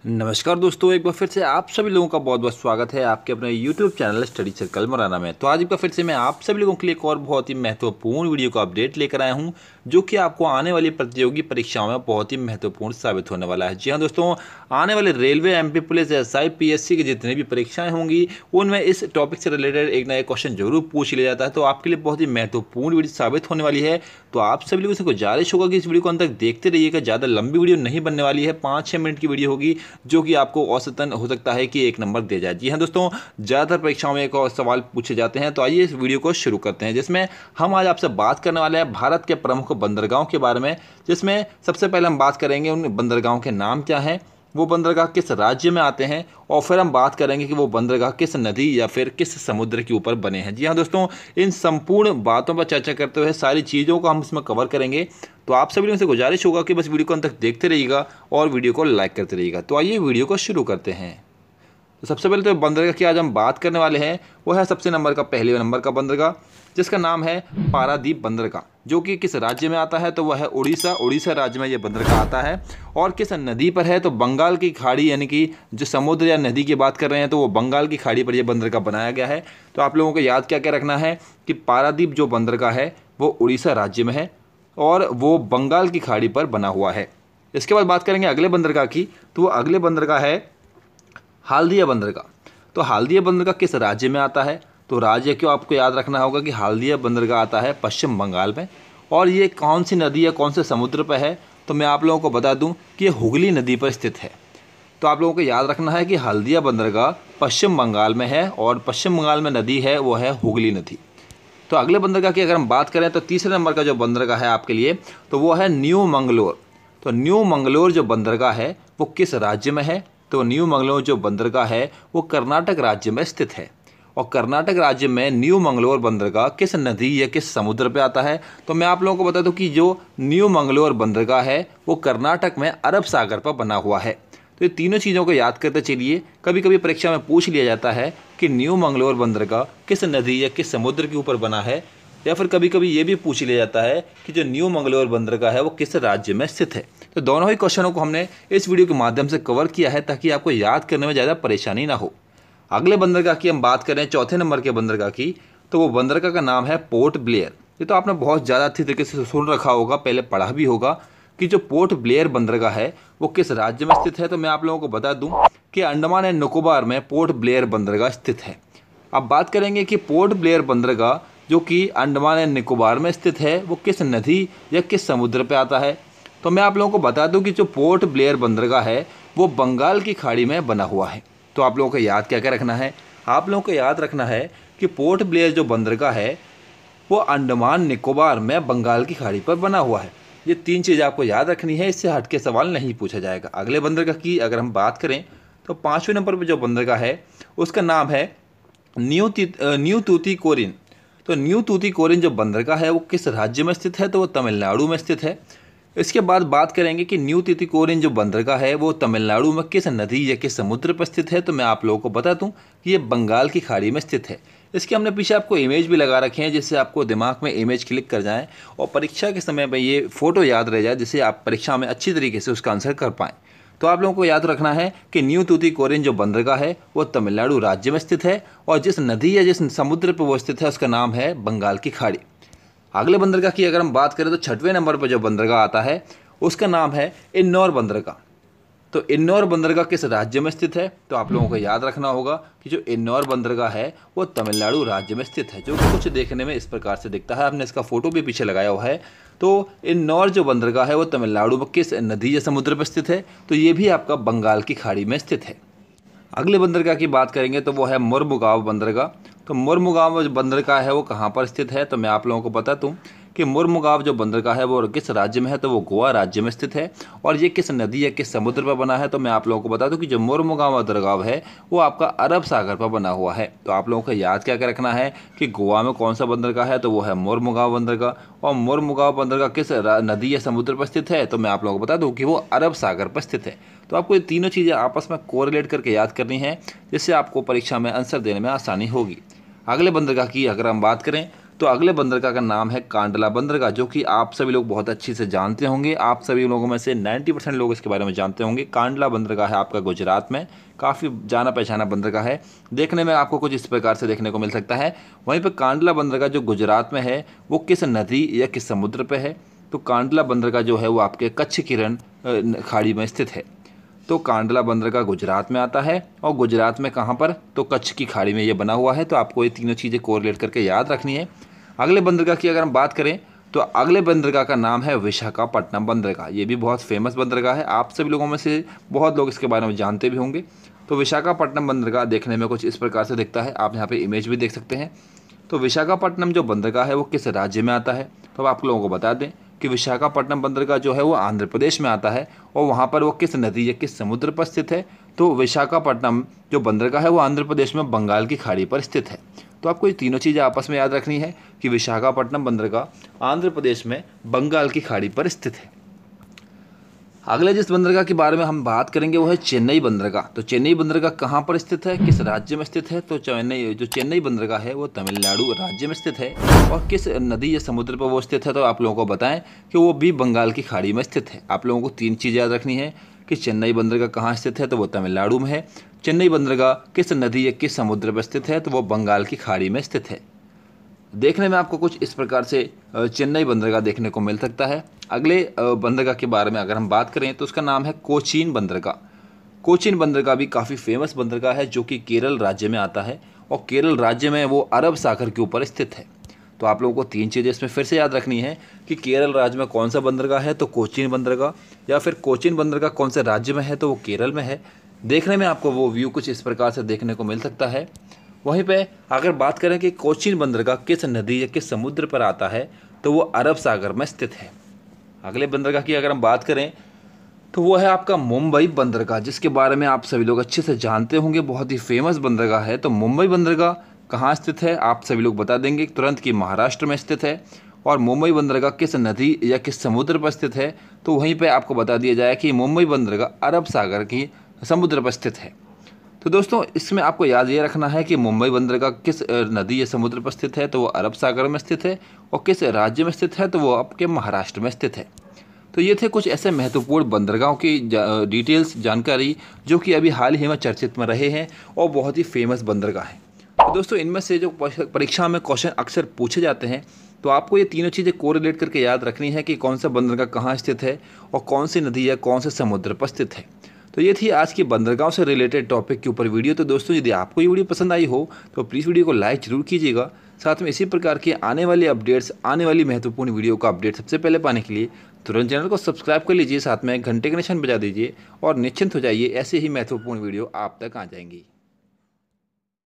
नमस्कार दोस्तों, एक बार फिर से आप सभी लोगों का बहुत बहुत स्वागत है आपके अपने YouTube channel study circle Morena में। तो आज एक बार फिर से मैं आप सभी लोगों के लिए एक और बहुत ही महत्वपूर्ण वीडियो का अपडेट लेकर आया हूं, जो कि आपको आने वाली प्रतियोगी परीक्षाओं में बहुत ही महत्वपूर्ण साबित होने वाला है। जी हाँ दोस्तों, आने वाले railway, MP police, SI, PSC की जितनी भी परीक्षाएं होंगी उनमें इस टॉपिक से रिलेटेड एक ना एक क्वेश्चन जरूर पूछ लिया जाता है। तो आपके लिए बहुत ही महत्वपूर्ण वीडियो साबित होने वाली है। तो आप सभी लोगों से गुजारिश होगा कि इस वीडियो को अंत तक देखते रहिएगा। ज़्यादा लंबी वीडियो नहीं बनने वाली है, 5-6 मिनट की वीडियो होगी, जो कि आपको औसतन हो सकता है कि 1 नंबर दे जाए। जी हाँ दोस्तों, ज़्यादातर परीक्षाओं में एक और सवाल पूछे जाते हैं। तो आइए इस वीडियो को शुरू करते हैं, जिसमें हम आज आपसे बात करने वाले हैं भारत के प्रमुख बंदरगाहों के बारे में। जिसमें सबसे पहले हम बात करेंगे उन बंदरगाहों के नाम क्या हैं, वो बंदरगाह किस राज्य में आते हैं, और फिर हम बात करेंगे कि वो बंदरगाह किस नदी या फिर किस समुद्र के ऊपर बने हैं। जी हाँ दोस्तों, इन संपूर्ण बातों पर चर्चा करते हुए सारी चीज़ों को हम इसमें कवर करेंगे। तो आप सभी लोगों से गुजारिश होगा कि बस वीडियो को अंत तक देखते रहिएगा और वीडियो को लाइक करते रहिएगा। तो आइए वीडियो को शुरू करते हैं। तो सबसे पहले तो बंदरगाह की आज हम बात करने वाले हैं वो है सबसे पहले नंबर का बंदरगाह, जिसका नाम है पारादीप बंदरगाह, जो कि किस राज्य में आता है तो वह है उड़ीसा राज्य में यह बंदरगाह आता है। और किस नदी पर है तो बंगाल की खाड़ी, यानी कि जो समुद्र या नदी की बात कर रहे हैं तो वो बंगाल की खाड़ी पर यह बंदरगाह बनाया गया है। तो आप लोगों को याद क्या क्या रखना है कि पारादीप जो बंदरगाह है वो उड़ीसा राज्य में है और वो बंगाल की खाड़ी पर बना हुआ है। इसके बाद बात करेंगे अगले बंदरगाह की, तो वो अगले बंदरगाह है हल्दिया बंदरगाह। तो हल्दिया बंदरगाह किस राज्य में आता है, तो राज्य क्यों आपको याद रखना होगा कि हल्दिया बंदरगाह आता है पश्चिम बंगाल में। और ये कौन सी नदी या कौन से समुद्र पर है, तो मैं आप लोगों को बता दूं कि ये हुगली नदी पर स्थित है। तो आप लोगों को याद रखना है कि हल्दिया बंदरगाह पश्चिम बंगाल में है और पश्चिम बंगाल में नदी है वो है हुगली नदी। तो अगले बंदरगाह की अगर हम बात करें तो तीसरे नंबर का जो बंदरगाह है आपके लिए तो वो है न्यू मंगलोर। तो न्यू मंगलोर जो बंदरगाह है वो किस राज्य में है, तो न्यू मंगलोर जो बंदरगाह है वो कर्नाटक राज्य में स्थित है। और कर्नाटक राज्य में न्यू मंगलोर बंदरगाह किस नदी या किस समुद्र पे आता है, तो मैं आप लोगों को बता दूं कि जो न्यू मंगलोर बंदरगाह है वो कर्नाटक में अरब सागर पर बना हुआ है। तो ये तीनों चीज़ों को याद करते चलिए। कभी कभी परीक्षा में पूछ लिया जाता है कि न्यू मंगलोर बंदरगाह किस नदी या किस समुद्र के ऊपर बना है, या फिर कभी कभी ये भी पूछ लिया जाता है कि जो न्यू मंगलोर बंदरगाह है वो किस राज्य में स्थित है। तो दोनों ही क्वेश्चनों को हमने इस वीडियो के माध्यम से कवर किया है ताकि आपको याद करने में ज़्यादा परेशानी ना हो। अगले बंदरगाह की हम बात करें चौथे नंबर के बंदरगाह की, तो वो बंदरगाह का नाम है पोर्ट ब्लेयर। ये तो आपने बहुत ज़्यादा अच्छी तरीके से सुन रखा होगा, पहले पढ़ा भी होगा कि जो पोर्ट ब्लेयर बंदरगाह है वो किस राज्य में स्थित है। तो मैं आप लोगों को बता दूं कि अंडमान एंड निकोबार में पोर्ट ब्लेयर बंदरगाह स्थित है। अब बात करेंगे कि पोर्ट ब्लेयर बंदरगाह जो कि अंडमान एंड निकोबार में स्थित है वो किस नदी या किस समुद्र पे आता है। तो मैं आप लोगों को बता दूं कि जो पोर्ट ब्लेयर बंदरगाह है वो बंगाल की खाड़ी में बना हुआ है। तो आप लोगों को याद क्या क्या रखना है, आप लोगों को याद रखना है कि पोर्ट ब्लेयर जो बंदरगाह है वो अंडमान निकोबार में बंगाल की खाड़ी पर बना हुआ है। ये 3 चीज़ आपको याद रखनी है, इससे हट के सवाल नहीं पूछा जाएगा। अगले बंदरगाह की अगर हम बात करें तो 5वें नंबर पर जो बंदरगाह है उसका नाम है न्यू तूतीकोरिन। तो न्यू तूतीकोरिन जो बंदरगाह है वो किस राज्य में स्थित है, तो वो तमिलनाडु में स्थित है। इसके बाद बात करेंगे कि न्यू तूतीकोरिन जो बंदरगाह है वो तमिलनाडु में किस नदी या किस समुद्र पर स्थित है, तो मैं आप लोगों को बता दूं कि ये बंगाल की खाड़ी में स्थित है। इसके हमने पीछे आपको इमेज भी लगा रखे हैं, जिससे आपको दिमाग में इमेज क्लिक कर जाए और परीक्षा के समय में ये फोटो याद रह जाए, जिससे आप परीक्षा में अच्छी तरीके से उसका आंसर कर पाएँ। तो आप लोगों को याद रखना है कि न्यू तूतीकोरिन जो बंदरगाह है वो तमिलनाडु राज्य में स्थित है और जिस नदी या जिस समुद्र पर वो स्थित है उसका नाम है बंगाल की खाड़ी। अगले बंदरगाह की अगर हम बात करें तो 6वें नंबर पर जो बंदरगाह आता है उसका नाम है इन्नौर बंदरगाह। तो इन्नौर बंदरगाह किस राज्य में स्थित है, तो आप लोगों को याद रखना होगा कि जो इन्नौर बंदरगाह है वो तमिलनाडु राज्य में स्थित है, जो कुछ देखने में इस प्रकार से दिखता है। हमने इसका फोटो भी पीछे लगाया हुआ है। तो इन्नौर जो बंदरगाह है वो तमिलनाडु में किस नदी या समुद्र पर स्थित है, तो ये भी आपका बंगाल की खाड़ी में स्थित है। अगले बंदरगाह की बात करेंगे तो वो है मुर्मुगांव बंदरगाह। तो मुर्मुगांव जो बंदरगाह है वो कहाँ पर स्थित है, तो मैं आप लोगों को बता दूं कि मुर्मुगांव जो बंदरगाह है वो किस राज्य में है, तो वो गोवा राज्य में स्थित है। और ये किस नदी या किस समुद्र पर बना है, तो मैं आप लोगों को बता दूं कि जो मुर्मुगांव बंदरगाह है वो आपका अरब सागर पर बना हुआ है। तो आप लोगों को याद क्या क्या रखना है कि गोवा में कौन सा बंदरगाह है, तो वो है मुर्मुगांव बंदरगाह। और मुर्मुगांव बंदरगाह किस नदी या समुद्र पर स्थित है, तो मैं आप लोगों को बता दूँ कि वो अरब सागर पर स्थित है। तो आपको ये तीनों चीज़ें आपस में कोरिलेट करके याद करनी है, जिससे आपको परीक्षा में आंसर देने में आसानी होगी। अगले बंदरगाह की अगर हम बात करें तो अगले बंदरगाह का नाम है कांडला बंदरगाह, जो कि आप सभी लोग बहुत अच्छी से जानते होंगे। आप सभी लोगों में से 90% लोग इसके बारे में जानते होंगे। कांडला बंदरगाह है आपका गुजरात में, काफ़ी जाना पहचाना बंदरगाह है। देखने में आपको कुछ इस प्रकार से देखने को मिल सकता है। वहीं पर कांडला बंदरगाह जो गुजरात में है वो किस नदी या किस समुद्र पर है? तो कांडला बंदरगाह जो है वो आपके कच्छ की रण खाड़ी में स्थित है। तो कांडला बंदरगाह गुजरात में आता है, और गुजरात में कहाँ पर? तो कच्छ की खाड़ी में ये बना हुआ है। तो आपको ये तीनों चीज़ें कोरिलेट करके याद रखनी है। अगले बंदरगाह की अगर हम बात करें तो अगले बंदरगाह का नाम है विशाखापट्टनम बंदरगाह। ये भी बहुत फेमस बंदरगाह है, आप सभी लोगों में से बहुत लोग इसके बारे में जानते भी होंगे। तो विशाखापट्टनम बंदरगाह देखने में कुछ इस प्रकार से दिखता है, आप यहाँ पे इमेज भी देख सकते हैं। तो विशाखापट्टनम जो बंदरगाह है वो किस राज्य में आता है? तो आप लोगों को बता दें कि विशाखापट्टनम बंदरगाह जो है वो आंध्र प्रदेश में आता है, और वहाँ पर वो किस नदी या किस समुद्र पर स्थित है? तो विशाखापट्टनम जो बंदरगाह है वो आंध्र प्रदेश में बंगाल की खाड़ी पर स्थित है। तो आपको ये तीनों चीज़ें आपस में याद रखनी है कि विशाखापट्टनम बंदरगाह आंध्र प्रदेश में बंगाल की खाड़ी पर स्थित है। अगले जिस बंदरगाह के बारे में हम बात करेंगे वो है चेन्नई बंदरगाह। तो चेन्नई बंदरगाह कहाँ पर स्थित है, किस राज्य में स्थित है? तो चेन्नई बंदरगाह है वो तमिलनाडु राज्य में स्थित है, और किस नदी या समुद्र पर वो स्थित है? तो आप लोगों को बताएं कि वो भी बंगाल की खाड़ी में स्थित है। आप लोगों को तीन चीज़ याद रखनी है कि चेन्नई बंदरगाह कहाँ स्थित है, तो वो तमिलनाडु में है। चेन्नई बंदरगाह किस नदी या किस समुद्र पर स्थित है, तो वो बंगाल की खाड़ी में स्थित है। देखने में आपको कुछ इस प्रकार से चेन्नई बंदरगाह देखने को मिल सकता है। अगले बंदरगाह के बारे में अगर हम बात करें तो उसका नाम है कोचीन बंदरगाह। कोचीन बंदरगाह भी काफ़ी फेमस बंदरगाह है, जो कि केरल राज्य में आता है, और केरल राज्य में वो अरब सागर के ऊपर स्थित है। तो आप लोगों को तीन चीज़ें इसमें फिर से याद रखनी है कि केरल राज्य में कौन सा बंदरगाह है, तो कोचीन बंदरगाह, या फिर कोचीन बंदरगाह कौन से राज्य में है, तो वो केरल में है। देखने में आपको वो व्यू कुछ इस प्रकार से देखने को मिल सकता है। वहीं पे अगर बात करें कि कोचीन बंदरगाह किस नदी या किस समुद्र पर आता है, तो वो अरब सागर में स्थित है। अगले बंदरगाह की अगर हम बात करें तो वो है आपका मुंबई बंदरगाह, जिसके बारे में आप सभी लोग अच्छे से जानते होंगे, बहुत ही फेमस बंदरगाह है। तो मुंबई बंदरगाह कहाँ स्थित है, आप सभी लोग बता देंगे तुरंत कि महाराष्ट्र में स्थित है। और मुंबई बंदरगाह किस नदी या किस समुद्र पर स्थित है, तो वहीं पर आपको बता दिया जाए कि मुंबई बंदरगाह अरब सागर की समुद्र पर स्थित है। तो दोस्तों इसमें आपको याद ये रखना है कि मुंबई बंदरगाह किस नदी या समुद्र पर स्थित है, तो वो अरब सागर में स्थित है, और किस राज्य में स्थित है, तो वो आपके महाराष्ट्र में स्थित है। तो ये थे कुछ ऐसे महत्वपूर्ण बंदरगाहों की डिटेल्स जानकारी जो कि अभी हाल ही में चर्चित में रहे हैं और बहुत ही फेमस बंदरगाह हैं। तो दोस्तों इनमें से जो परीक्षा में क्वेश्चन अक्सर पूछे जाते हैं, तो आपको ये तीनों चीज़ें कोरिलेट करके याद रखनी है कि कौन सा बंदरगाह कहाँ स्थित है और कौन सी नदी या कौन से समुद्र पर स्थित है। तो ये थी आज की बंदरगाह से रिलेटेड टॉपिक के ऊपर वीडियो। तो दोस्तों यदि आपको ये वीडियो पसंद आई हो तो प्लीज़ वीडियो को लाइक जरूर कीजिएगा। साथ में इसी प्रकार के आने वाले अपडेट्स, आने वाली महत्वपूर्ण वीडियो का अपडेट सबसे पहले पाने के लिए तुरंत चैनल को सब्सक्राइब कर लीजिए, साथ में घंटे का निशान बजा दीजिए और निश्चिंत हो जाइए, ऐसे ही महत्वपूर्ण वीडियो आप तक आ जाएंगी।